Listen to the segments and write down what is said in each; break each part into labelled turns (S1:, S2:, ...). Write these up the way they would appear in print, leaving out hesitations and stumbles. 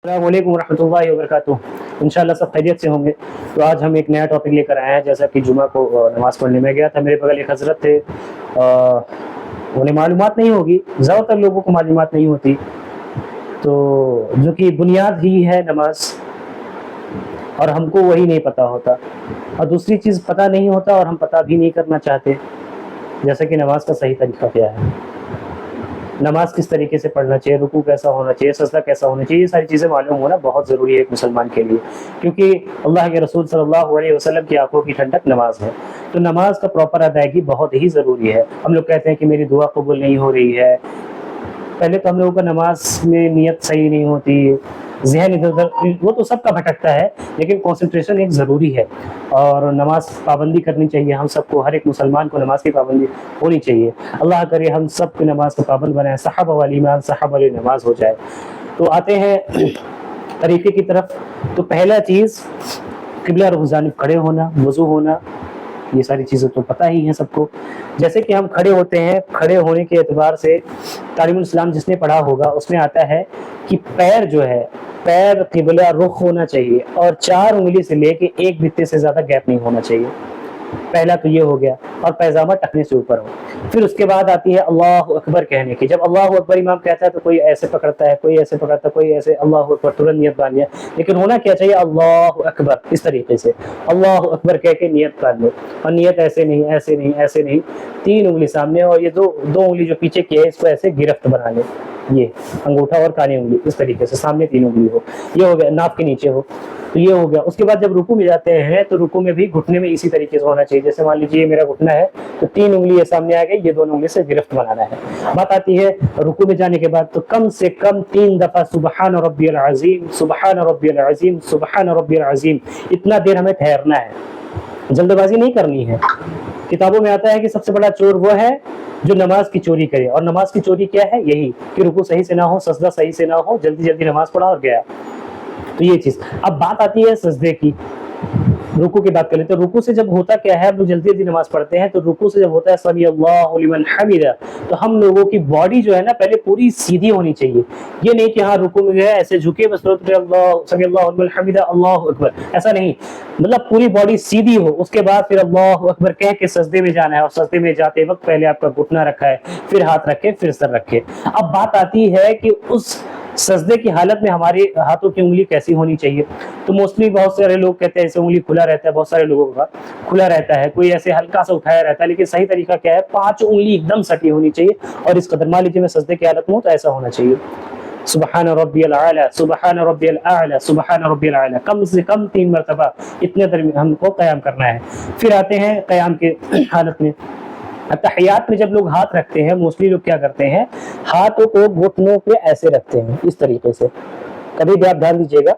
S1: السلام علیکم ورحمۃ اللہ وبرکاتہ۔ انشاءاللہ سب خیریت سے ہوں گے۔ تو آج ہم ایک نیا ٹاپک لے کر آئے ہیں۔ جیسا کہ جمعہ کو نماز پڑھنے میں گیا تھا، میرے بغل ایک حضرت تھے، انہیں معلومات نہیں ہوگی، زیادہ تر لوگوں کو معلومات نہیں ہوتی، تو جو کہ بنیاد ہی ہے نماز، اور ہم کو وہی نہیں پتہ ہوتا، اور دوسری چیز پتہ نہیں ہوتا اور ہم پتہ بھی نہیں کرنا چاہتے، جیسا کہ نماز کا صحیح طریقہ کیا ہے، نماز کس طریقے سے پڑھنا چاہیے، رکوع کیسا ہونا چاہیے، سجدہ کیسا ہونا چاہیے، یہ ساری چیزیں معلوم ہونا بہت ضروری ہے ایک مسلمان کے لیے، کیونکہ اللہ کے رسول صلی اللہ علیہ وسلم کی آنکھوں کی ٹھنڈک نماز ہے۔ تو نماز کا پراپر ادائیگی بہت ہی ضروری ہے۔ ہم لوگ کہتے ہیں کہ میری دعا قبول نہیں ہو رہی ہے، پہلے تو ہم لوگوں کا نماز میں نیت صحیح نہیں ہوتی، ذہن ادھر ادھر، وہ تو سب کا بھٹکتا ہے، لیکن کنسنٹریشن ایک ضروری ہے، اور نماز پابندی کرنی چاہیے ہم سب کو، ہر ایک مسلمان کو نماز کی پابندی ہونی چاہیے۔ اللہ کرے ہم سب کو نماز کا پابند بنائیں، صحابہ والی ایمان، صحابہ والی نماز ہو جائے۔ تو آتے ہیں طریقے کی طرف۔ تو پہلا چیز قبلہ رخ جانب کھڑے ہونا، وضو ہونا، یہ ساری چیزیں تو پتہ ہی ہیں سب کو۔ جیسے کہ ہم کھڑے ہوتے ہیں، کھڑے ہونے کے اعتبار سے تعلیم الاسلام جس نے پڑھا ہوگا اس میں آتا ہے کہ پیر جو ہے، پیر قبلہ رخ ہونا چاہیے، اور 4 انگلی سے لے کے 1 بتے سے زیادہ گیپ نہیں ہونا چاہیے۔ پہلا تو یہ ہو گیا، اور پیجامہ ٹخنے سے اوپر ہو۔ پھر اس کے بعد آتی ہے اللہ اکبر کہنے کی۔ جب اللہ اکبر امام کہتا ہے تو کوئی ایسے پکڑتا ہے، کوئی ایسے پکڑتا ہے، کوئی ایسے، اللہ اکبر ترنت نیت باندھ لیا، لیکن ہونا کیا چاہیے، اللہ اکبر، اس طریقے سے اللہ اکبر کہہ کے نیت باندھ لو، اور نیت ایسے نہیں، ایسے نہیں، ایسے نہیں، 3 انگلی سامنے، اور یہ دو انگلی جو پیچھے کی ہے اس کو ایسے گرفت بنا لے، یہ انگوٹھا اور کانی انگلی اس طریقے سے سامنے 3 انگلی ہو، یہ ہو گیا، ناف کے نیچے ہو، تو یہ ہو گیا۔ اس کے بعد جب رکوع میں جاتے ہیں تو رکوع میں بھی گھٹنے میں اسی طریقے سے ہونا چاہیے، جیسے مان لیجیے میرا گھٹنا ہے تو 3 انگلی یہ سامنے آ گئی، یہ دونوں انگلی سے گرفت بنانا ہے۔ بات آتی ہے رکوع میں جانے کے بعد تو کم سے کم 3 دفعہ سبحان ربی العظیم، سبحان ربی العظیم، سبحان ربی العظیم، اتنا دیر ہمیں ٹھہرنا ہے، جلد بازی نہیں کرنی ہے۔ کتابوں میں آتا ہے کہ سب سے بڑا چور وہ ہے جو نماز کی چوری کرے، اور نماز کی چوری کیا ہے، یہی کہ رکوع صحیح سے نہ ہو، سجدہ صحیح سے نہ ہو، جلدی جلدی نماز پڑھا اور گیا، تو یہ چیز۔ اب بات آتی ہے سجدے کی، رکوع کی بات کر لیتے ہیں۔ رکوع سے جب ہوتا کیا ہے، ہم لوگ جلدی جلدی نماز پڑھتے ہیں، تو رکوع سے جب ہوتا ہے سمی اللہ لمن حمدہ، تو ہم لوگوں کی باڈی جو ہے نا پہلے پوری سیدھی ہونی چاہیے، یہ نہیں کہ ہاں رکوع میں جو ہے ایسے جھکے بس اللہ سمی اللہ لمن حمدہ اللہ اکبر، ایسا نہیں، مطلب پوری باڈی سیدھی ہو، اس کے بعد پھر اللہ اکبر کہہ کے سجدے میں جانا ہے، اور سجدے میں جاتے وقت پہلے آپ کا گھٹنا رکھا ہے، پھر ہاتھ رکھے، پھر سر رکھے۔ اب بات آتی ہے کہ اس سجدے کی حالت میں ہمارے ہاتھوں کی انگلی کیسی ہونی چاہیے، تو موسٹلی بہت سارے لوگ کہتے ہیں ایسے انگلی کھلا رہتا ہے، بہت سارے لوگوں کا کھلا رہتا ہے، کوئی ایسے ہلکا سا اٹھایا رہتا ہے، لیکن صحیح طریقہ کیا ہے، 5 انگلی ایک دم سٹی ہونی چاہیے، اور اس قدر مان لیجیے میں سجدے کی حالت میں ہوں تو ایسا ہونا چاہیے، سبحان ربی العالی، سبحان ربی الاعلی، سبحان ربی العالی، کم سے کم 3 مرتبہ اتنے درمیان ہم کو قیام کرنا ہے۔ پھر آتے ہیں قیام کے حالت میں۔ تحیات میں جب لوگ ہاتھ رکھتے ہیں، موسٹلی لوگ کیا کرتے ہیں، ہاتھوں کو گھٹنوں پہ ایسے رکھتے ہیں، اس طریقے سے، کبھی بھی آپ دھیان دیجیے گا۔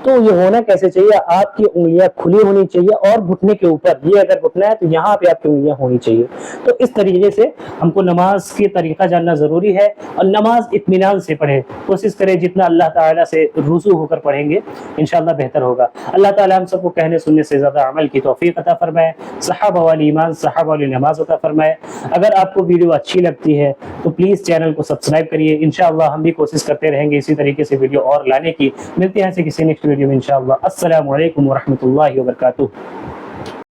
S1: تو یہ ہونا کیسے چاہیے، آپ کی انگلیاں کھلی ہونی چاہیے، اور گھٹنے کے اوپر، یہ اگر گھٹنا ہے تو یہاں پہ آپ کی انگلیاں ہونی چاہیے۔ تو اس طریقے سے ہم کو نماز کے طریقہ جاننا ضروری ہے، اور نماز اطمینان سے پڑھیں، کوشش کریں جتنا اللہ تعالیٰ سے رجوع ہو کر پڑھیں گے انشاءاللہ بہتر ہوگا۔ اللہ تعالیٰ ہم سب کو کہنے سننے سے زیادہ عمل کی توفیق عطا فرمائے، صحابہ والی ایمان، صحابہ والی نماز عطا فرمائے۔ اگر آپ کو ویڈیو اچھی لگتی ہے تو پلیز چینل کو سبسکرائب کریے، انشاءاللہ ہم بھی کوشش کرتے رہیں گے اسی طریقے سے ویڈیو اور لانے کی۔ ملتے ہیں کسی نیکسٹ ویڈیو میں انشاءاللہ۔ السلام علیکم ورحمۃ اللہ وبرکاتہ۔